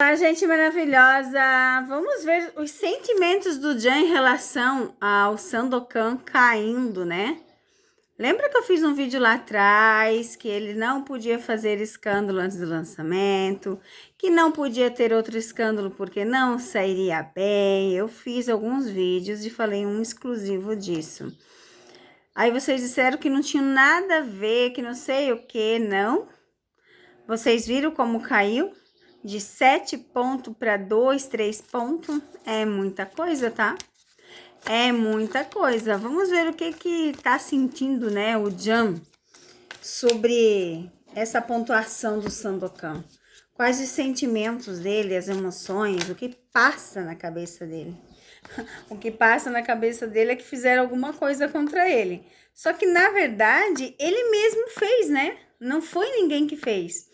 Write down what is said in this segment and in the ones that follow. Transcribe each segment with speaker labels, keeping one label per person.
Speaker 1: Olá, gente maravilhosa! Vamos ver os sentimentos do Jan em relação ao Sandokan caindo, né? Lembra que eu fiz um vídeo lá atrás que ele não podia fazer escândalo antes do lançamento, que não podia ter outro escândalo porque não sairia bem? Eu fiz alguns vídeos e falei um exclusivo disso. Aí vocês disseram que não tinha nada a ver, que não sei o que, não? Vocês viram como caiu? De 7 pontos para 2, 3 pontos, é muita coisa, tá? É muita coisa. Vamos ver o que tá sentindo, né, o Jan sobre essa pontuação do Sandokan. Quais os sentimentos dele, as emoções, o que passa na cabeça dele. O que passa na cabeça dele é que fizeram alguma coisa contra ele. Só que, na verdade, ele mesmo fez, né? Não foi ninguém que fez.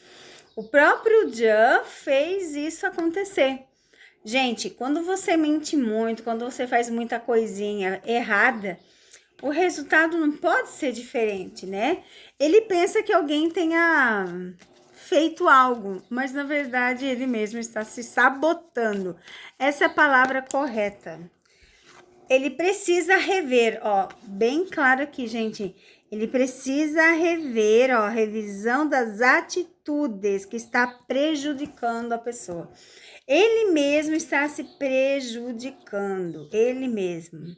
Speaker 1: O próprio Jan fez isso acontecer. Gente, quando você mente muito, quando você faz muita coisinha errada, o resultado não pode ser diferente, né? Ele pensa que alguém tenha feito algo, mas na verdade ele mesmo está se sabotando. Essa é a palavra correta. Ele precisa rever, ó, bem claro aqui, gente. Ele precisa rever, ó, revisão das atitudes que está prejudicando a pessoa. Ele mesmo está se prejudicando, ele mesmo.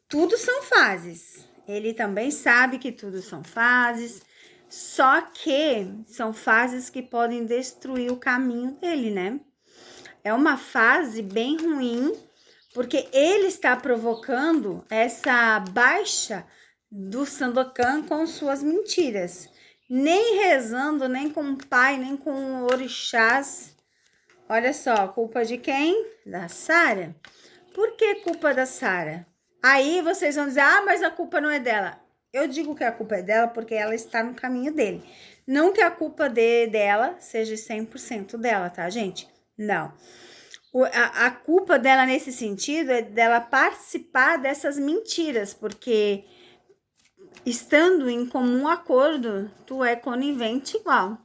Speaker 1: Tudo são fases. Ele também sabe que tudo são fases, só que são fases que podem destruir o caminho dele, né? É uma fase bem ruim, porque ele está provocando essa baixa do Sandokan com suas mentiras. Nem rezando, nem com o pai, nem com orixás. Olha só, culpa de quem? Da Sara. Por que culpa da Sara? Aí vocês vão dizer, ah, mas a culpa não é dela. Eu digo que a culpa é dela porque ela está no caminho dele. Não que a culpa dela seja 100% dela, tá, gente? Não. A culpa dela nesse sentido é dela participar dessas mentiras, porque estando em comum acordo, tu é conivente igual.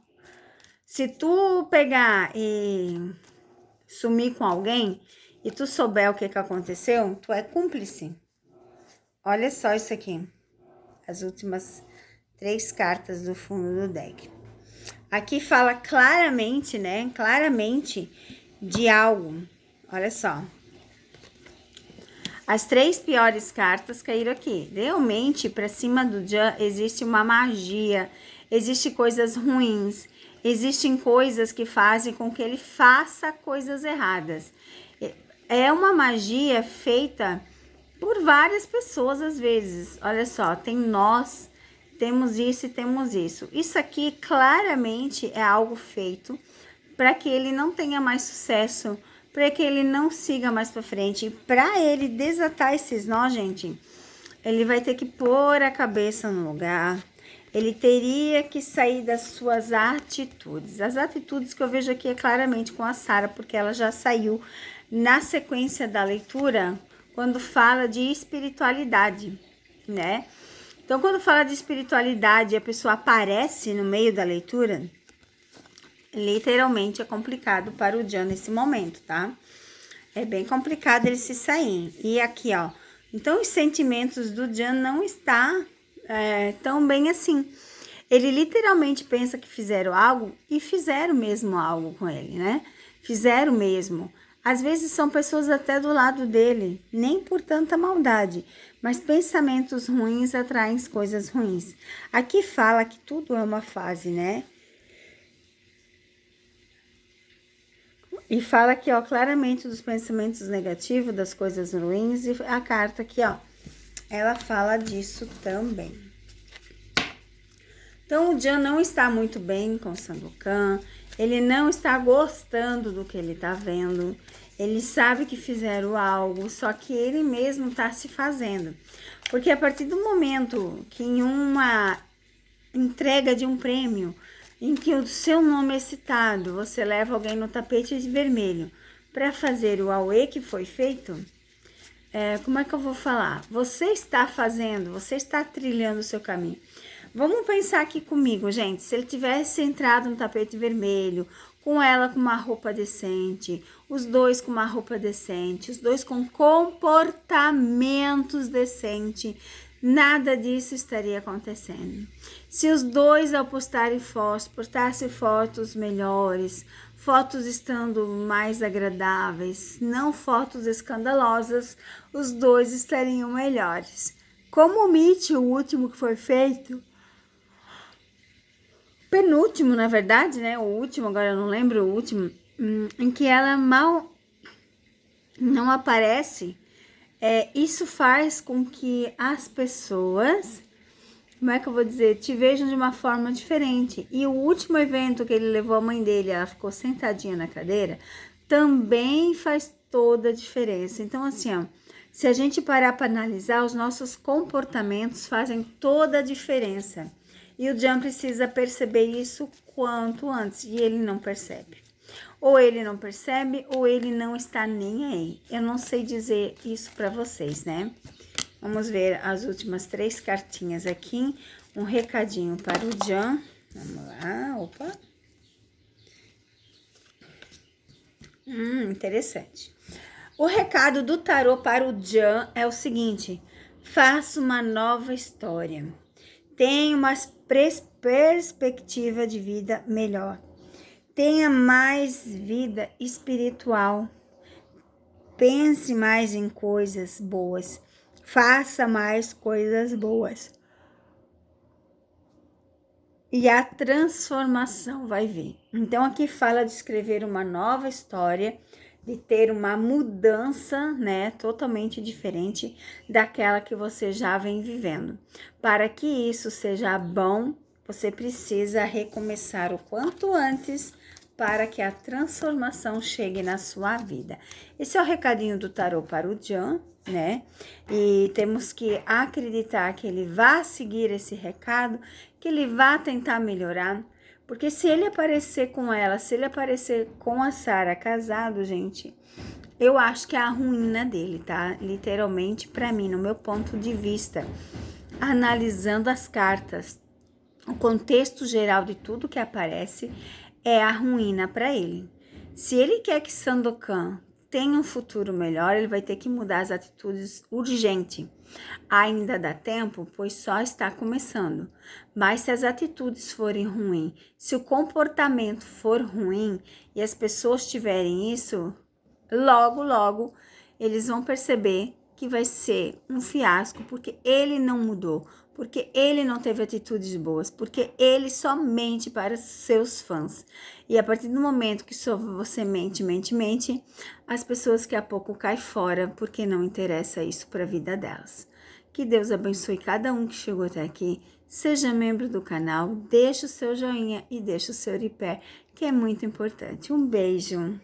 Speaker 1: Se tu pegar e sumir com alguém e tu souber o que aconteceu, tu é cúmplice. Olha só isso aqui. As últimas 3 cartas do fundo do deck. Aqui fala claramente, né? Claramente de algo. Olha só. As 3 piores cartas caíram aqui. Realmente, para cima do Jan, existe uma magia. Existem coisas ruins. Existem coisas que fazem com que ele faça coisas erradas. É uma magia feita por várias pessoas às vezes. Olha só, tem nós, temos isso e temos isso. Isso aqui claramente é algo feito para que ele não tenha mais sucesso, para que ele não siga mais para frente. Para ele desatar esses nós, gente, ele vai ter que pôr a cabeça no lugar. Ele teria que sair das suas atitudes. As atitudes que eu vejo aqui é claramente com a Sara, porque ela já saiu na sequência da leitura, quando fala de espiritualidade, né? Então, quando fala de espiritualidade e a pessoa aparece no meio da leitura, literalmente é complicado para o Jan nesse momento, tá? É bem complicado ele se sair. E aqui, ó, então os sentimentos do Jan não está tão bem assim. Ele literalmente pensa que fizeram algo e fizeram mesmo algo com ele, né? Fizeram mesmo. Às vezes são pessoas até do lado dele, nem por tanta maldade, mas pensamentos ruins atraem coisas ruins. Aqui fala que tudo é uma fase, né? E fala aqui, ó, claramente dos pensamentos negativos, das coisas ruins, e a carta aqui, ó, ela fala disso também. Então, o Jan não está muito bem com o Sandokan, ele não está gostando do que ele está vendo, ele sabe que fizeram algo, só que ele mesmo está se fazendo. Porque a partir do momento que em uma entrega de um prêmio, em que o seu nome é citado, você leva alguém no tapete vermelho para fazer o auê que foi feito, como é que eu vou falar? Você está fazendo, você está trilhando o seu caminho. Vamos pensar aqui comigo, gente, se ele tivesse entrado no tapete vermelho, com ela com uma roupa decente, os dois com uma roupa decente, os dois com comportamentos decentes, nada disso estaria acontecendo. Se os dois, ao postarem fotos, postassem fotos melhores, fotos estando mais agradáveis, não fotos escandalosas, os dois estariam melhores. Como o Meet, o último que foi feito, penúltimo, na verdade, né? O último, agora eu não lembro o último, em que ela mal não aparece. Isso faz com que as pessoas, como é que eu vou dizer, te vejam de uma forma diferente. E o último evento que ele levou a mãe dele, ela ficou sentadinha na cadeira, também faz toda a diferença. Então, assim, ó, se a gente parar para analisar, os nossos comportamentos fazem toda a diferença. E o John precisa perceber isso quanto antes, e ele não percebe. Ou ele não percebe, ou ele não está nem aí. Eu não sei dizer isso para vocês, né? Vamos ver as últimas 3 cartinhas aqui. Um recadinho para o John. Vamos lá, opa. Interessante. O recado do tarô para o John é o seguinte: faça uma nova história. Tenha uma perspectiva de vida melhor. Tenha mais vida espiritual. Pense mais em coisas boas. Faça mais coisas boas. E a transformação vai vir. Então, aqui fala de escrever uma nova história, de ter uma mudança, né, totalmente diferente daquela que você já vem vivendo. Para que isso seja bom, você precisa recomeçar o quanto antes para que a transformação chegue na sua vida. Esse é o recadinho do tarô para o John, né? E temos que acreditar que ele vai seguir esse recado, que ele vai tentar melhorar. Porque se ele aparecer com ela, se ele aparecer com a Sara casado, gente, eu acho que é a ruína dele, tá? Literalmente, para mim, no meu ponto de vista, analisando as cartas, o contexto geral de tudo que aparece é a ruína para ele. Se ele quer que Sandokan tenha um futuro melhor, ele vai ter que mudar as atitudes urgente. Ainda dá tempo, pois só está começando. Mas se as atitudes forem ruins, se o comportamento for ruim e as pessoas tiverem isso, logo eles vão perceber que vai ser um fiasco, porque ele não mudou, porque ele não teve atitudes boas, porque ele só mente para seus fãs. E a partir do momento que só você mente, as pessoas daqui a pouco caem fora, porque não interessa isso para a vida delas. Que Deus abençoe cada um que chegou até aqui. Seja membro do canal, deixe o seu joinha e deixe o seu repair, que é muito importante. Um beijo!